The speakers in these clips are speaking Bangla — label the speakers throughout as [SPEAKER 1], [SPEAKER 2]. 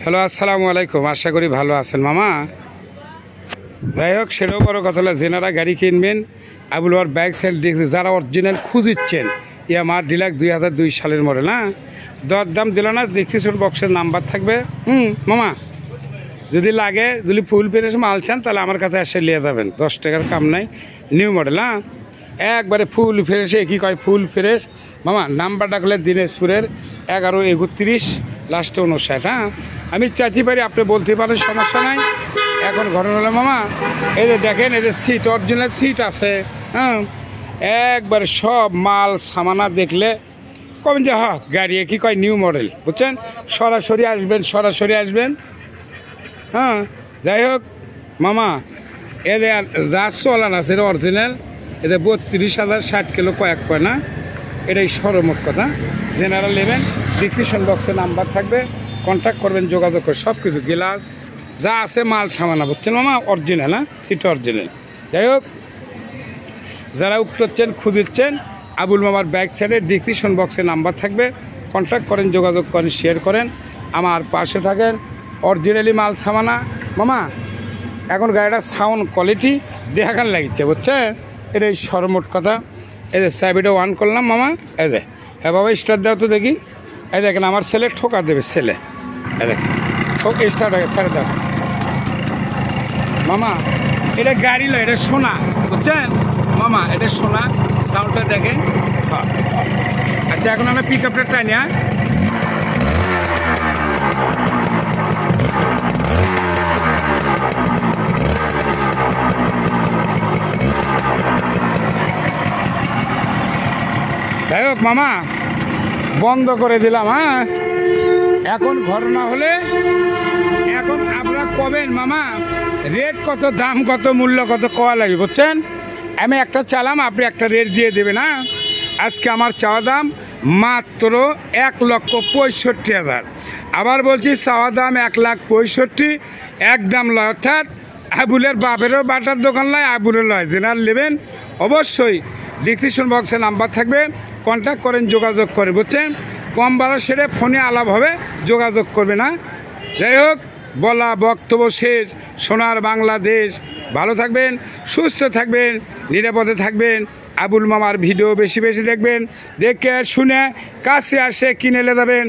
[SPEAKER 1] হ্যালো, আসসালামু আলাইকুম। আশা করি ভালো আছেন মামা। যাই হোক, সেটাও বড় কথা হলো, যেনারা গাড়ি কিনবেন আবুল ওয়ার ব্যাক সাইড দেখতে যারা অরিজিনাল খুঁজিচ্ছেন, ইয়ামার ডিলাক্স 2002 সালের মডেল। দর দাম দিল না, ডিসক্রিপশন বক্সের নাম্বার থাকবে। মামা, যদি লাগে, যদি ফুল ফ্রেশ মাল চান তাহলে আমার কাছে এসে নিয়ে যাবেন, 10 টাকার কাম নাই। নিউ মডেল, একবারে ফুল ফ্রেশ। কি কয় ফুল ফ্রেশ মামা? নাম্বারটা করলে দিনাজপুরের 1131 লাস্টে 59। আমি চাইতে পারি, আপনি বলতে পারেন, সমস্যা নাই। এখন ঘটনা হলো মামা, এই যে দেখেন, এই যে সিট, অরিজিনাল সিট আছে। একবারে সব মাল সামানা দেখলে কম যে গাড়ি কি কয় নিউ মডেল, বুঝছেন? সরাসরি আসবেন। যাই হোক মামা, এদের যা চলান আছে এটা অরিজিনাল। এদের 32,000 60 কিলো কয়েক কয় না, এটাই সরমোট কথা। জেনারেল নেবেন, ডিসক্রিপশন বক্সে নাম্বার থাকবে, কন্ট্যাক্ট করবেন, যোগাযোগ করে সব কিছু গ্লাস যা আছে মাল সামানা, বুঝছেন মামা? Original, seat original. যাই হোক, যারা উঠছেন খুঁজছেন, আবুল মামার ব্যাক সাইডে ডিসক্রিপশন বক্সে নাম্বার থাকবে, কন্ট্যাক্ট করেন, যোগাযোগ করেন, শেয়ার করেন, আমার পাশে থাকেন। অরিজিনালি মাল সামানা মামা। এখন গাড়িটার সাউন্ড কোয়ালিটি দেখার লাগিচ্ছে, বুঝছেন? এটাই সরমোট কথা। এই যে সাইডে অন করলাম মামা, এই যে হ্যাঁ বাবা, স্টার্ট দাও তো দেখি। এই দেখেন, আমার ছেলে ঠোকা দেবে, ছেলে এই দেখেন স্টার্ট হয়ে সাড়ে দাও মামা। এটা গাড়ি লয়, এটা সোনা, বুঝছেন মামা? এটা সোনা। সাউন্ডটা দেখেন। আচ্ছা, এখন আমরা পিক আপটা টাইনি। যাই হোক মামা, বন্ধ করে দিলাম। এখন ঘটনা হলে, এখন আপনারা কবেন মামা, রেট কত, দাম কত, মূল্য কত কোয়া লাগে, বুঝছেন? আমি একটা চালাম, আপনি একটা রেট দিয়ে দেবেন। আজকে আমার চাওয়া দাম মাত্র 1,65,000। আবার বলছি, চাওয়া দাম 1,65,000, একদম লয়। অর্থাৎ আবুলের বাপেরও বাটার দোকান লয়, আবুলের লয়। জেনারেল নেবেন অবশ্যই ডিসক্রিপশন বক্সে নাম্বার থাকবে, কন্ট্যাক্ট করেন, যোগাযোগ করেন, বুঝছেন? কম ভাড়া সেরে ফোনে আলাপ হবে, যোগাযোগ করবে না। যাই হোক, বলা বক্তব্য শেষ। সোনার বাংলাদেশ, ভালো থাকবেন, সুস্থ থাকবেন, নিরাপদে থাকবেন। আবুল মামার ভিডিও বেশি বেশি দেখবেন, দেখে শুনে কাছে আসে কিনে নিয়ে যাবেন।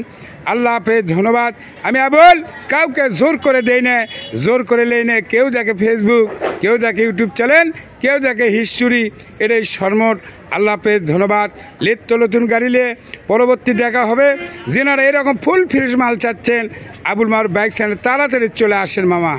[SPEAKER 1] আল্লাহ হাফেজ, ধন্যবাদ। আমি আবুল কাউকে জোর করে দেই না, জোর করে লেই না। কেউ দেখে ফেসবুক, কেউ দেখে ইউটিউব চ্যানেল, কেউ দেখে হিস্টোরি, এটাই সরমোট। আল্লাহ হাফেজ, ধন্যবাদ। নিত্য নতুন গাড়ি নিয়ে পরবর্তী দেখা হবে। যেনারা এরকম ফুল ফ্রেশ মাল চাচ্ছেন, আবুল মামার বাইক চ্যানেল তাড়াতাড়ি চলে আসেন মামা।